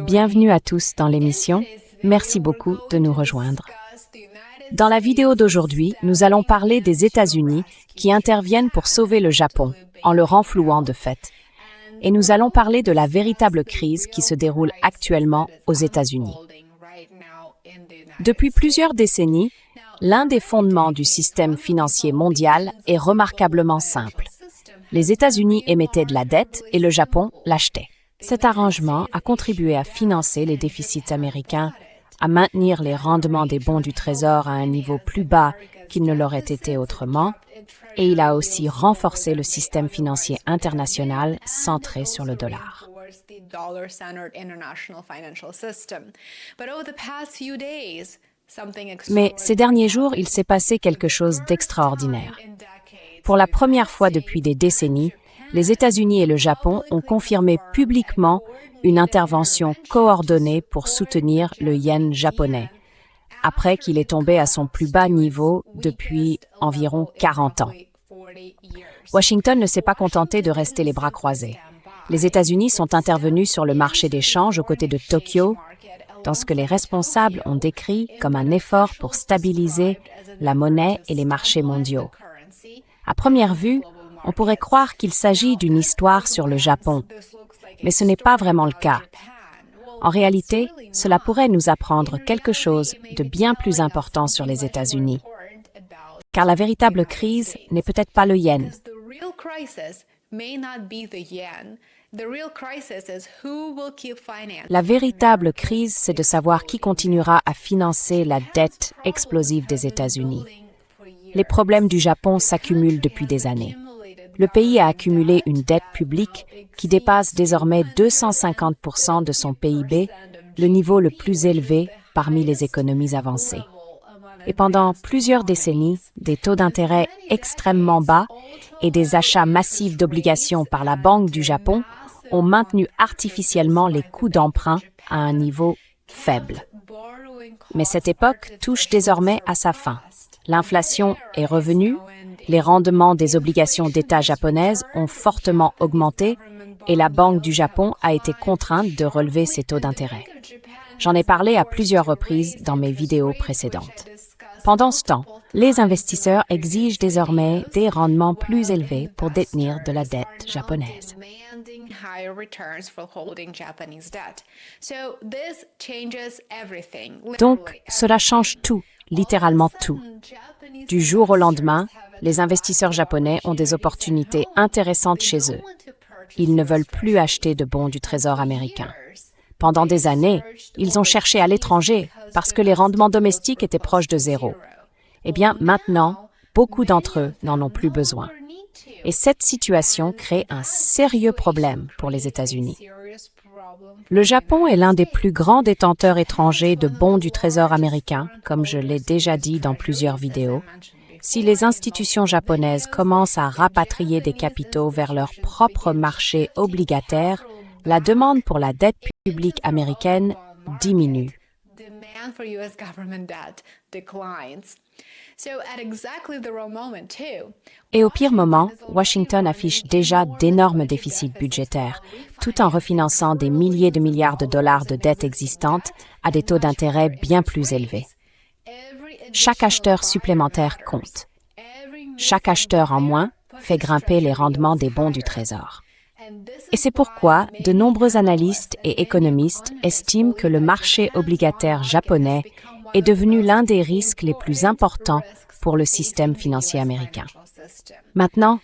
Bienvenue à tous dans l'émission. Merci beaucoup de nous rejoindre. Dans la vidéo d'aujourd'hui, nous allons parler des États-Unis qui interviennent pour sauver le Japon, en le renflouant de fait. Et nous allons parler de la véritable crise qui se déroule actuellement aux États-Unis. Depuis plusieurs décennies, l'un des fondements du système financier mondial est remarquablement simple. Les États-Unis émettaient de la dette et le Japon l'achetait. Cet arrangement a contribué à financer les déficits américains, à maintenir les rendements des bons du Trésor à un niveau plus bas qu'il ne l'aurait été autrement, et il a aussi renforcé le système financier international centré sur le dollar. Mais ces derniers jours, il s'est passé quelque chose d'extraordinaire. Pour la première fois depuis des décennies, les États-Unis et le Japon ont confirmé publiquement une intervention coordonnée pour soutenir le yen japonais, après qu'il est tombé à son plus bas niveau depuis environ 40 ans. Washington ne s'est pas contenté de rester les bras croisés. Les États-Unis sont intervenus sur le marché des changes aux côtés de Tokyo, dans ce que les responsables ont décrit comme un effort pour stabiliser la monnaie et les marchés mondiaux. À première vue, on pourrait croire qu'il s'agit d'une histoire sur le Japon, mais ce n'est pas vraiment le cas. En réalité, cela pourrait nous apprendre quelque chose de bien plus important sur les États-Unis. Car la véritable crise n'est peut-être pas le yen. La véritable crise, c'est de savoir qui continuera à financer la dette explosive des États-Unis. Les problèmes du Japon s'accumulent depuis des années. Le pays a accumulé une dette publique qui dépasse désormais 250% de son PIB, le niveau le plus élevé parmi les économies avancées. Et pendant plusieurs décennies, des taux d'intérêt extrêmement bas et des achats massifs d'obligations par la Banque du Japon ont maintenu artificiellement les coûts d'emprunt à un niveau faible. Mais cette époque touche désormais à sa fin. L'inflation est revenue, les rendements des obligations d'État japonaises ont fortement augmenté et la Banque du Japon a été contrainte de relever ses taux d'intérêt. J'en ai parlé à plusieurs reprises dans mes vidéos précédentes. Pendant ce temps, les investisseurs exigent désormais des rendements plus élevés pour détenir de la dette japonaise. Donc, cela change tout, littéralement tout. Du jour au lendemain, les investisseurs japonais ont des opportunités intéressantes chez eux. Ils ne veulent plus acheter de bons du Trésor américain. Pendant des années, ils ont cherché à l'étranger parce que les rendements domestiques étaient proches de zéro. Eh bien, maintenant, beaucoup d'entre eux n'en ont plus besoin. Et cette situation crée un sérieux problème pour les États-Unis. Le Japon est l'un des plus grands détenteurs étrangers de bons du Trésor américain, comme je l'ai déjà dit dans plusieurs vidéos. Si les institutions japonaises commencent à rapatrier des capitaux vers leur propre marché obligataire, la demande pour la dette publique américaine diminue. Et au pire moment, Washington affiche déjà d'énormes déficits budgétaires, tout en refinançant des milliers de milliards de dollars de dettes existantes à des taux d'intérêt bien plus élevés. Chaque acheteur supplémentaire compte. Chaque acheteur en moins fait grimper les rendements des bons du Trésor. Et c'est pourquoi de nombreux analystes et économistes estiment que le marché obligataire japonais est devenu l'un des risques les plus importants pour le système financier américain. Maintenant,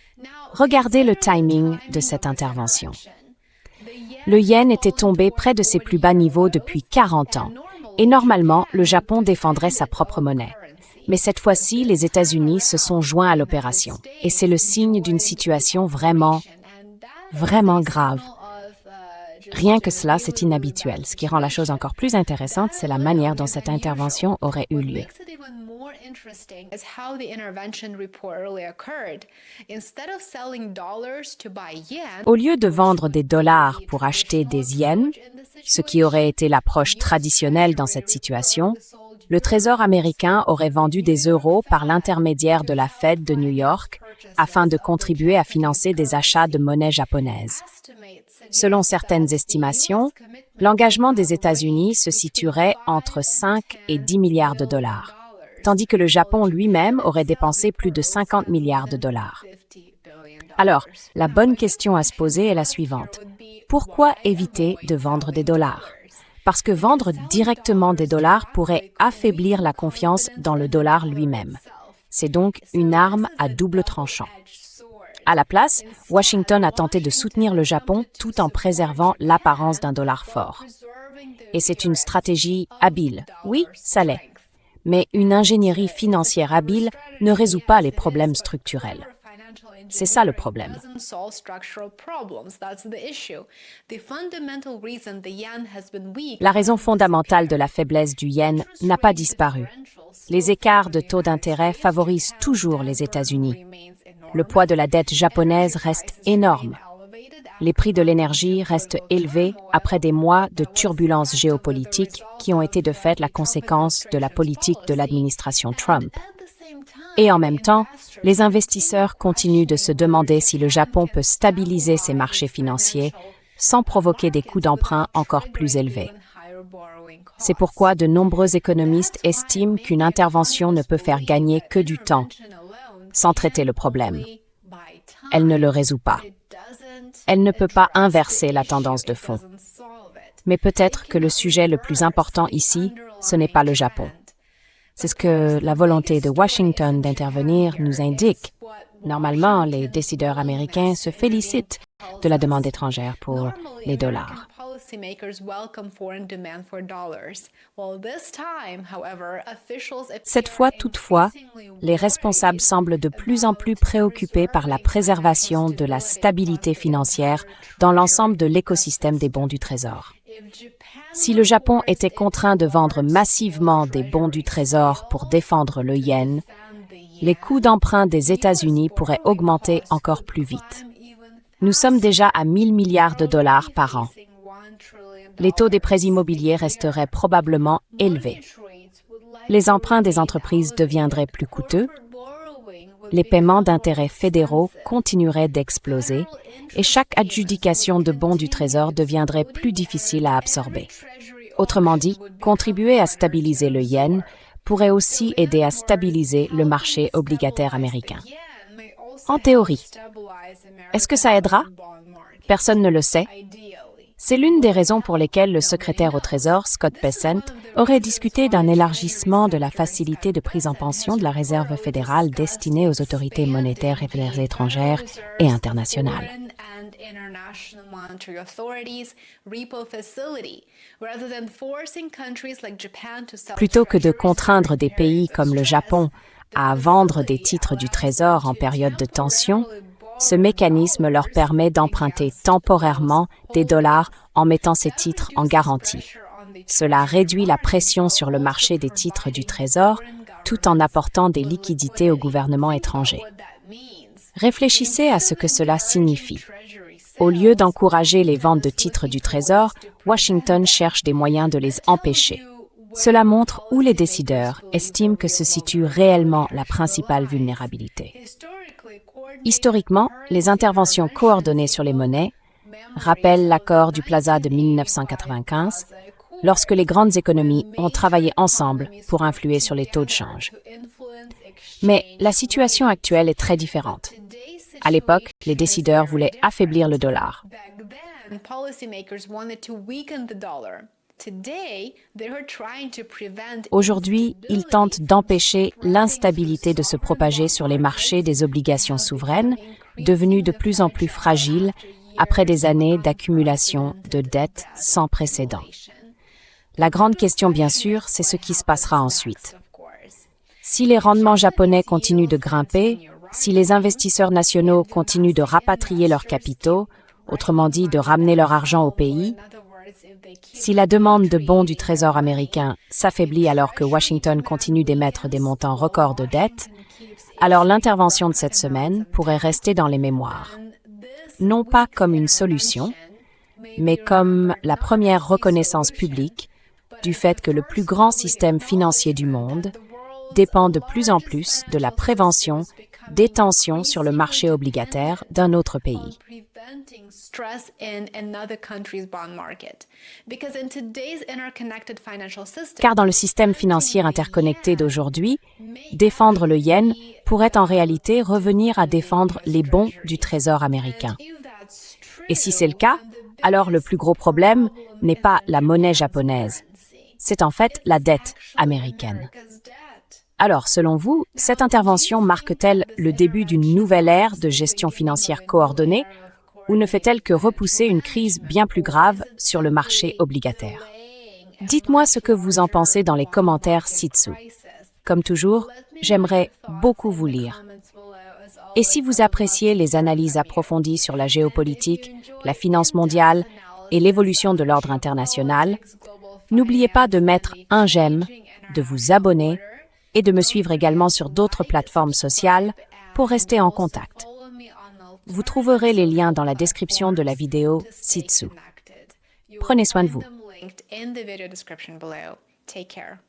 regardez le timing de cette intervention. Le yen était tombé près de ses plus bas niveaux depuis 40 ans, et normalement, le Japon défendrait sa propre monnaie. Mais cette fois-ci, les États-Unis se sont joints à l'opération, et c'est le signe d'une situation vraiment grave. Rien que cela, c'est inhabituel. Ce qui rend la chose encore plus intéressante, c'est la manière dont cette intervention aurait eu lieu. Au lieu de vendre des dollars pour acheter des yens, ce qui aurait été l'approche traditionnelle dans cette situation, le Trésor américain aurait vendu des euros par l'intermédiaire de la Fed de New York afin de contribuer à financer des achats de monnaie japonaise. Selon certaines estimations, l'engagement des États-Unis se situerait entre 5 et 10 milliards de dollars, tandis que le Japon lui-même aurait dépensé plus de 50 milliards de dollars. Alors, la bonne question à se poser est la suivante. Pourquoi éviter de vendre des dollars? Parce que vendre directement des dollars pourrait affaiblir la confiance dans le dollar lui-même. C'est donc une arme à double tranchant. À la place, Washington a tenté de soutenir le Japon tout en préservant l'apparence d'un dollar fort. Et c'est une stratégie habile. Oui, ça l'est. Mais une ingénierie financière habile ne résout pas les problèmes structurels. C'est ça le problème. La raison fondamentale de la faiblesse du yen n'a pas disparu. Les écarts de taux d'intérêt favorisent toujours les États-Unis. Le poids de la dette japonaise reste énorme. Les prix de l'énergie restent élevés après des mois de turbulences géopolitiques qui ont été de fait la conséquence de la politique de l'administration Trump. Et en même temps, les investisseurs continuent de se demander si le Japon peut stabiliser ses marchés financiers sans provoquer des coûts d'emprunt encore plus élevés. C'est pourquoi de nombreux économistes estiment qu'une intervention ne peut faire gagner que du temps, sans traiter le problème. Elle ne le résout pas. Elle ne peut pas inverser la tendance de fond. Mais peut-être que le sujet le plus important ici, ce n'est pas le Japon. C'est ce que la volonté de Washington d'intervenir nous indique. Normalement, les décideurs américains se félicitent de la demande étrangère pour les dollars. Cette fois, toutefois, les responsables semblent de plus en plus préoccupés par la préservation de la stabilité financière dans l'ensemble de l'écosystème des bons du Trésor. Si le Japon était contraint de vendre massivement des bons du Trésor pour défendre le yen, les coûts d'emprunt des États-Unis pourraient augmenter encore plus vite. Nous sommes déjà à 1000 milliards de dollars par an. Les taux des prêts immobiliers resteraient probablement élevés. Les emprunts des entreprises deviendraient plus coûteux. Les paiements d'intérêts fédéraux continueraient d'exploser et chaque adjudication de bons du Trésor deviendrait plus difficile à absorber. Autrement dit, contribuer à stabiliser le yen pourrait aussi aider à stabiliser le marché obligataire américain. En théorie, est-ce que ça aidera? Personne ne le sait. C'est l'une des raisons pour lesquelles le secrétaire au Trésor, Scott Bessent, aurait discuté d'un élargissement de la facilité de prise en pension de la Réserve fédérale destinée aux autorités monétaires et étrangères et internationales. Plutôt que de contraindre des pays comme le Japon à vendre des titres du Trésor en période de tension, ce mécanisme leur permet d'emprunter temporairement des dollars en mettant ces titres en garantie. Cela réduit la pression sur le marché des titres du Trésor tout en apportant des liquidités au gouvernement étranger. Réfléchissez à ce que cela signifie. Au lieu d'encourager les ventes de titres du Trésor, Washington cherche des moyens de les empêcher. Cela montre où les décideurs estiment que se situe réellement la principale vulnérabilité. Historiquement, les interventions coordonnées sur les monnaies rappellent l'accord du Plaza de 1995, lorsque les grandes économies ont travaillé ensemble pour influer sur les taux de change. Mais la situation actuelle est très différente. À l'époque, les décideurs voulaient affaiblir le dollar. Aujourd'hui, ils tentent d'empêcher l'instabilité de se propager sur les marchés des obligations souveraines, devenues de plus en plus fragiles après des années d'accumulation de dettes sans précédent. La grande question, bien sûr, c'est ce qui se passera ensuite. Si les rendements japonais continuent de grimper, si les investisseurs nationaux continuent de rapatrier leurs capitaux, autrement dit de ramener leur argent au pays, si la demande de bons du Trésor américain s'affaiblit alors que Washington continue d'émettre des montants records de dettes, alors l'intervention de cette semaine pourrait rester dans les mémoires. Non pas comme une solution, mais comme la première reconnaissance publique du fait que le plus grand système financier du monde dépend de plus en plus de la prévention des tensions sur le marché obligataire d'un autre pays. Car dans le système financier interconnecté d'aujourd'hui, défendre le yen pourrait en réalité revenir à défendre les bons du Trésor américain. Et si c'est le cas, alors le plus gros problème n'est pas la monnaie japonaise, c'est en fait la dette américaine. Alors, selon vous, cette intervention marque-t-elle le début d'une nouvelle ère de gestion financière coordonnée ou ne fait-elle que repousser une crise bien plus grave sur le marché obligataire? Dites-moi ce que vous en pensez dans les commentaires ci-dessous. Comme toujours, j'aimerais beaucoup vous lire. Et si vous appréciez les analyses approfondies sur la géopolitique, la finance mondiale et l'évolution de l'ordre international, n'oubliez pas de mettre un j'aime, de vous abonner et de me suivre également sur d'autres plateformes sociales pour rester en contact. Vous trouverez les liens dans la description de la vidéo ci-dessous. Prenez soin de vous. In the video description below. Take care.